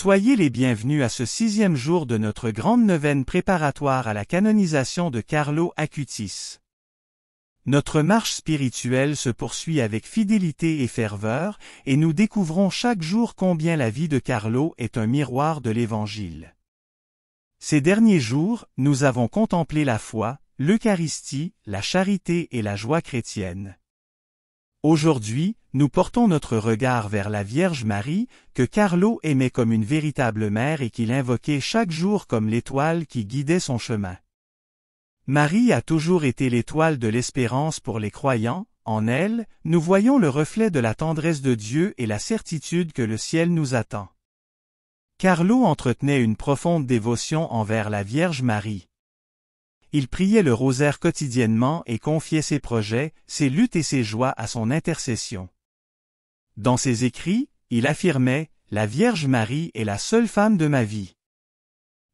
Soyez les bienvenus à ce 6e jour de notre grande neuvaine préparatoire à la canonisation de Carlo Acutis. Notre marche spirituelle se poursuit avec fidélité et ferveur, et nous découvrons chaque jour combien la vie de Carlo est un miroir de l'Évangile. Ces derniers jours, nous avons contemplé la foi, l'Eucharistie, la charité et la joie chrétienne. Aujourd'hui, nous portons notre regard vers la Vierge Marie, que Carlo aimait comme une véritable mère et qu'il invoquait chaque jour comme l'étoile qui guidait son chemin. Marie a toujours été l'étoile de l'espérance pour les croyants. En elle, nous voyons le reflet de la tendresse de Dieu et la certitude que le ciel nous attend. Carlo entretenait une profonde dévotion envers la Vierge Marie. Il priait le rosaire quotidiennement et confiait ses projets, ses luttes et ses joies à son intercession. Dans ses écrits, il affirmait « La Vierge Marie est la seule femme de ma vie ».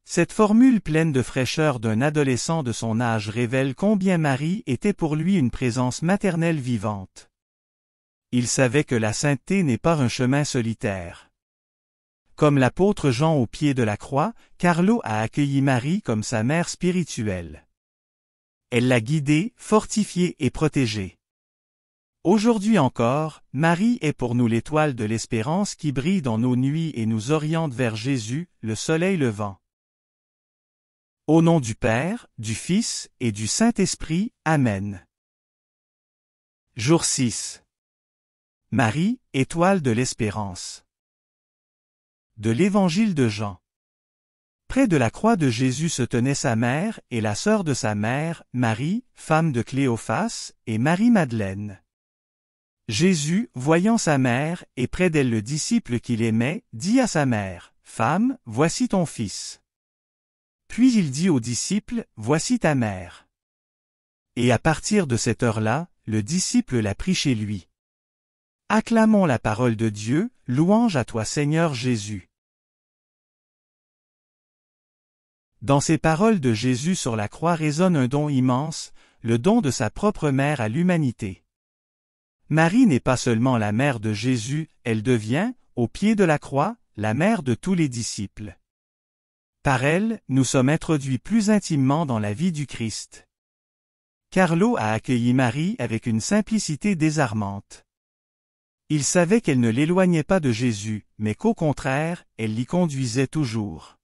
Cette formule pleine de fraîcheur d'un adolescent de son âge révèle combien Marie était pour lui une présence maternelle vivante. Il savait que la sainteté n'est pas un chemin solitaire. Comme l'apôtre Jean au pied de la croix, Carlo a accueilli Marie comme sa mère spirituelle. Elle l'a guidée, fortifiée et protégée. Aujourd'hui encore, Marie est pour nous l'étoile de l'espérance qui brille dans nos nuits et nous oriente vers Jésus, le soleil levant. Au nom du Père, du Fils et du Saint-Esprit, Amen. Jour 6. Marie, étoile de l'espérance. De l'Évangile de Jean. Près de la croix de Jésus se tenait sa mère et la sœur de sa mère, Marie, femme de Cléophas, et Marie-Madeleine. Jésus, voyant sa mère, et près d'elle le disciple qu'il aimait, dit à sa mère, « Femme, voici ton fils. » Puis il dit au disciple, « Voici ta mère. » Et à partir de cette heure-là, le disciple la prit chez lui. Acclamons la parole de Dieu, louange à toi Seigneur Jésus. Dans ces paroles de Jésus sur la croix résonne un don immense, le don de sa propre mère à l'humanité. Marie n'est pas seulement la mère de Jésus, elle devient, au pied de la croix, la mère de tous les disciples. Par elle, nous sommes introduits plus intimement dans la vie du Christ. Carlo a accueilli Marie avec une simplicité désarmante. Il savait qu'elle ne l'éloignait pas de Jésus, mais qu'au contraire, elle l'y conduisait toujours.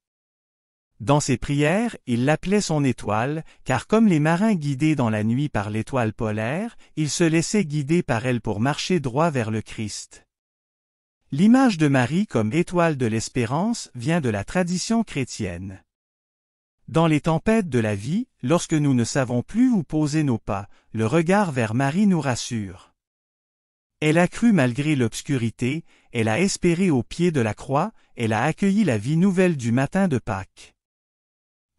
Dans ses prières, il l'appelait son étoile, car comme les marins guidés dans la nuit par l'étoile polaire, il se laissait guider par elle pour marcher droit vers le Christ. L'image de Marie comme étoile de l'espérance vient de la tradition chrétienne. Dans les tempêtes de la vie, lorsque nous ne savons plus où poser nos pas, le regard vers Marie nous rassure. Elle a cru malgré l'obscurité, elle a espéré au pied de la croix, elle a accueilli la vie nouvelle du matin de Pâques.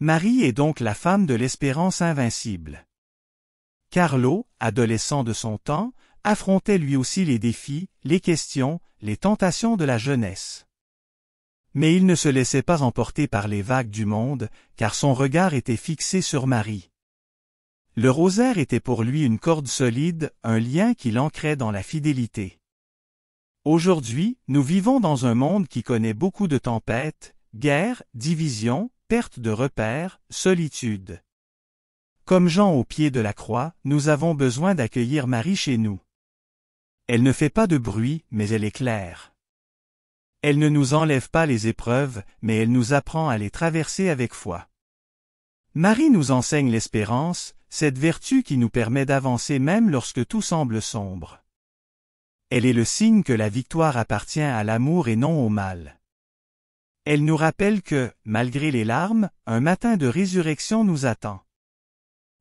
Marie est donc la femme de l'espérance invincible. Carlo, adolescent de son temps, affrontait lui aussi les défis, les questions, les tentations de la jeunesse. Mais il ne se laissait pas emporter par les vagues du monde, car son regard était fixé sur Marie. Le rosaire était pour lui une corde solide, un lien qui l'ancrait dans la fidélité. Aujourd'hui, nous vivons dans un monde qui connaît beaucoup de tempêtes, guerres, divisions, perte de repères, solitude. Comme Jean au pied de la croix, nous avons besoin d'accueillir Marie chez nous. Elle ne fait pas de bruit, mais elle est claire. Elle ne nous enlève pas les épreuves, mais elle nous apprend à les traverser avec foi. Marie nous enseigne l'espérance, cette vertu qui nous permet d'avancer même lorsque tout semble sombre. Elle est le signe que la victoire appartient à l'amour et non au mal. Elle nous rappelle que, malgré les larmes, un matin de résurrection nous attend.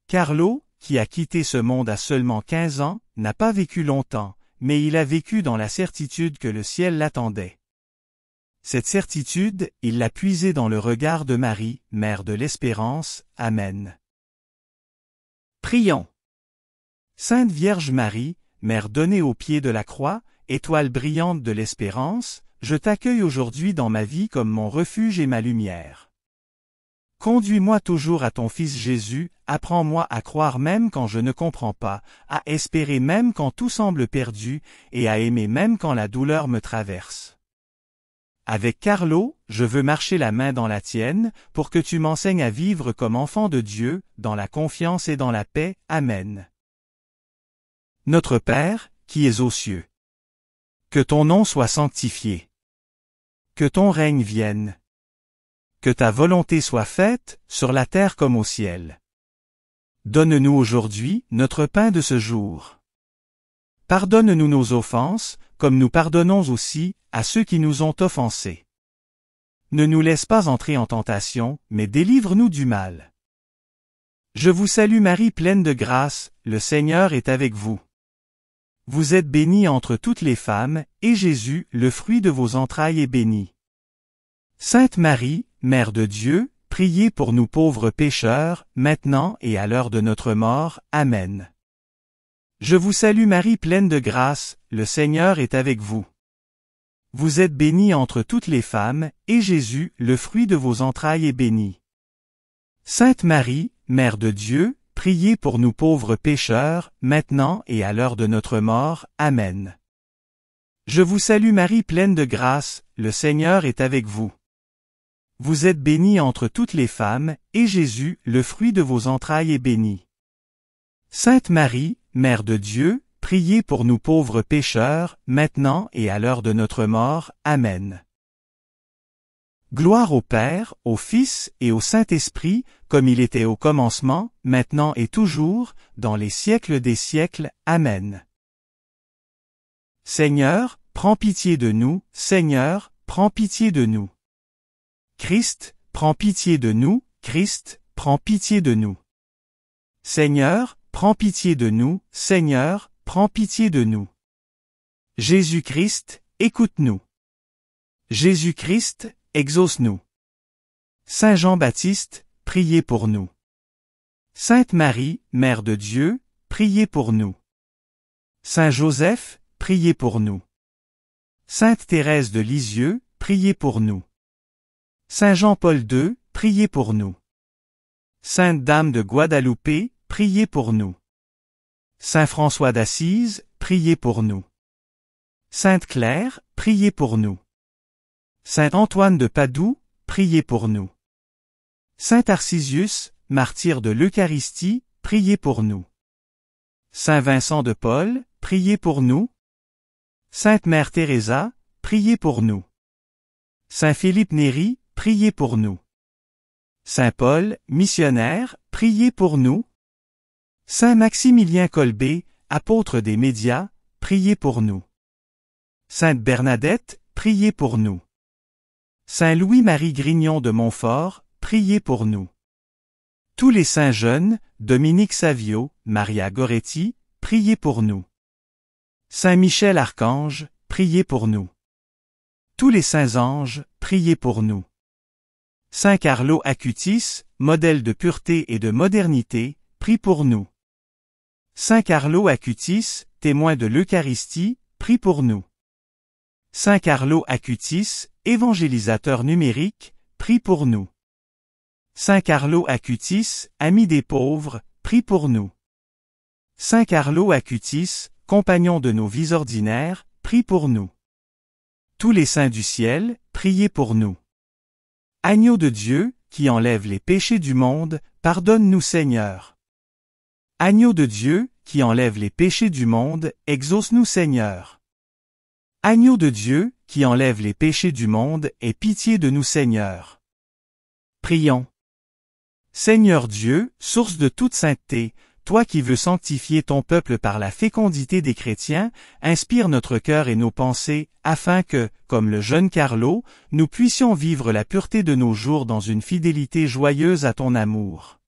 Carlo, qui a quitté ce monde à seulement 15 ans, n'a pas vécu longtemps, mais il a vécu dans la certitude que le ciel l'attendait. Cette certitude, il l'a puisée dans le regard de Marie, mère de l'espérance. Amen. Prions. Sainte Vierge Marie, mère donnée au pied de la croix, étoile brillante de l'espérance, je t'accueille aujourd'hui dans ma vie comme mon refuge et ma lumière. Conduis-moi toujours à ton Fils Jésus, apprends-moi à croire même quand je ne comprends pas, à espérer même quand tout semble perdu, et à aimer même quand la douleur me traverse. avec Carlo, je veux marcher la main dans la tienne, pour que tu m'enseignes à vivre comme enfant de Dieu, dans la confiance et dans la paix. Amen. Notre Père, qui es aux cieux. Que ton nom soit sanctifié. Que ton règne vienne. Que ta volonté soit faite, sur la terre comme au ciel. Donne-nous aujourd'hui notre pain de ce jour. Pardonne-nous nos offenses, comme nous pardonnons aussi à ceux qui nous ont offensés. Ne nous laisse pas entrer en tentation, mais délivre-nous du mal. Je vous salue Marie pleine de grâce, le Seigneur est avec vous. Vous êtes bénie entre toutes les femmes, et Jésus, le fruit de vos entrailles, est béni. Sainte Marie, Mère de Dieu, priez pour nous pauvres pécheurs, maintenant et à l'heure de notre mort. Amen. Je vous salue Marie pleine de grâce, le Seigneur est avec vous. Vous êtes bénie entre toutes les femmes, et Jésus, le fruit de vos entrailles, est béni. Sainte Marie, Mère de Dieu, priez pour nous pauvres pécheurs, maintenant et à l'heure de notre mort. Amen. Je vous salue Marie pleine de grâce, le Seigneur est avec vous. Vous êtes bénie entre toutes les femmes, et Jésus, le fruit de vos entrailles, est béni. Sainte Marie, Mère de Dieu, priez pour nous pauvres pécheurs, maintenant et à l'heure de notre mort. Amen. Gloire au Père, au Fils et au Saint-Esprit, comme il était au commencement, maintenant et toujours, dans les siècles des siècles. Amen. Seigneur, prends pitié de nous, Seigneur, prends pitié de nous. Christ, prends pitié de nous, Christ, prends pitié de nous. Seigneur, prends pitié de nous, Seigneur, prends pitié de nous. Jésus-Christ, écoute-nous. Jésus-Christ, exauce-nous. Saint Jean-Baptiste, priez pour nous. Sainte Marie, Mère de Dieu, priez pour nous. Saint Joseph, priez pour nous. Sainte Thérèse de Lisieux, priez pour nous. Saint Jean-Paul II, priez pour nous. Sainte Dame de Guadeloupe, priez pour nous. Saint François d'Assise, priez pour nous. Sainte Claire, priez pour nous. Saint Antoine de Padoue, priez pour nous. Saint Tarcisius, martyr de l'Eucharistie, priez pour nous. Saint Vincent de Paul, priez pour nous. Sainte Mère Teresa, priez pour nous. Saint Philippe Néri, priez pour nous. Saint Paul, missionnaire, priez pour nous. Saint Maximilien Kolbe, apôtre des médias, priez pour nous. Sainte Bernadette, priez pour nous. Saint Louis-Marie Grignon de Montfort, priez pour nous. Tous les saints jeunes, Dominique Savio, Maria Goretti, priez pour nous. Saint Michel Archange, priez pour nous. Tous les saints anges, priez pour nous. Saint Carlo Acutis, modèle de pureté et de modernité, prie pour nous. Saint Carlo Acutis, témoin de l'Eucharistie, prie pour nous. Saint Carlo Acutis, évangélisateur numérique, prie pour nous. Saint Carlo Acutis, ami des pauvres, prie pour nous. Saint Carlo Acutis, compagnon de nos vies ordinaires, prie pour nous. Tous les saints du ciel, priez pour nous. Agneau de Dieu, qui enlève les péchés du monde, pardonne-nous Seigneur. Agneau de Dieu, qui enlève les péchés du monde, exauce-nous Seigneur. Agneau de Dieu, qui enlève les péchés du monde, aie pitié de nous Seigneur. Prions. Seigneur Dieu, source de toute sainteté, toi qui veux sanctifier ton peuple par la fécondité des chrétiens, inspire notre cœur et nos pensées, afin que, comme le jeune Carlo, nous puissions vivre la pureté de nos jours dans une fidélité joyeuse à ton amour.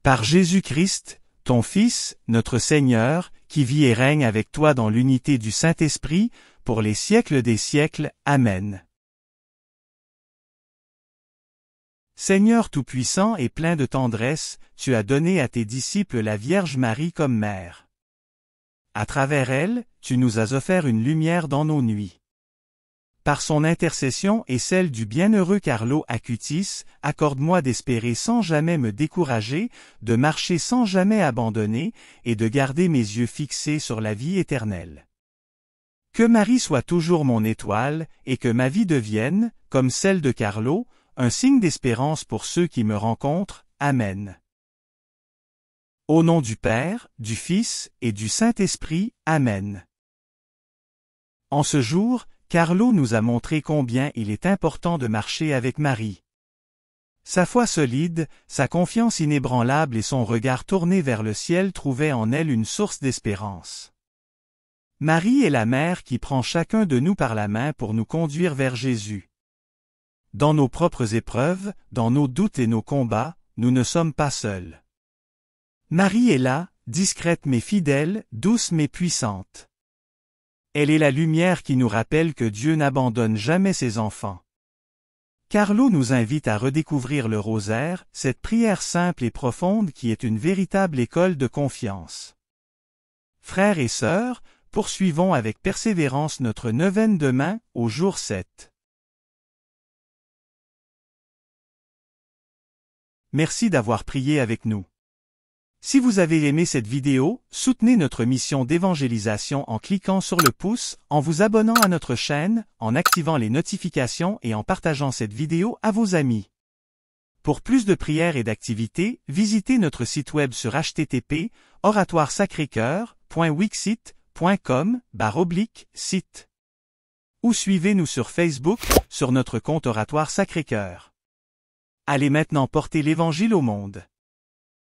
Par Jésus-Christ, ton Fils, notre Seigneur, qui vit et règne avec toi dans l'unité du Saint-Esprit, pour les siècles des siècles. Amen. Seigneur Tout-Puissant et plein de tendresse, tu as donné à tes disciples la Vierge Marie comme mère. À travers elle, tu nous as offert une lumière dans nos nuits. Par son intercession et celle du bienheureux Carlo Acutis, accorde-moi d'espérer sans jamais me décourager, de marcher sans jamais abandonner, et de garder mes yeux fixés sur la vie éternelle. Que Marie soit toujours mon étoile, et que ma vie devienne, comme celle de Carlo, un signe d'espérance pour ceux qui me rencontrent. Amen. Au nom du Père, du Fils et du Saint-Esprit. Amen. En ce jour, Carlo nous a montré combien il est important de marcher avec Marie. Sa foi solide, sa confiance inébranlable et son regard tourné vers le ciel trouvaient en elle une source d'espérance. Marie est la mère qui prend chacun de nous par la main pour nous conduire vers Jésus. Dans nos propres épreuves, dans nos doutes et nos combats, nous ne sommes pas seuls. Marie est là, discrète mais fidèle, douce mais puissante. Elle est la lumière qui nous rappelle que Dieu n'abandonne jamais ses enfants. Carlo nous invite à redécouvrir le rosaire, cette prière simple et profonde qui est une véritable école de confiance. Frères et sœurs, poursuivons avec persévérance notre neuvaine demain, au jour 7. Merci d'avoir prié avec nous. Si vous avez aimé cette vidéo, soutenez notre mission d'évangélisation en cliquant sur le pouce, en vous abonnant à notre chaîne, en activant les notifications et en partageant cette vidéo à vos amis. Pour plus de prières et d'activités, visitez notre site web sur http://oratoiresacrécoeur.wixsite.com/site. Ou suivez-nous sur Facebook, sur notre compte Oratoire Sacré-Cœur. Allez maintenant porter l'Évangile au monde.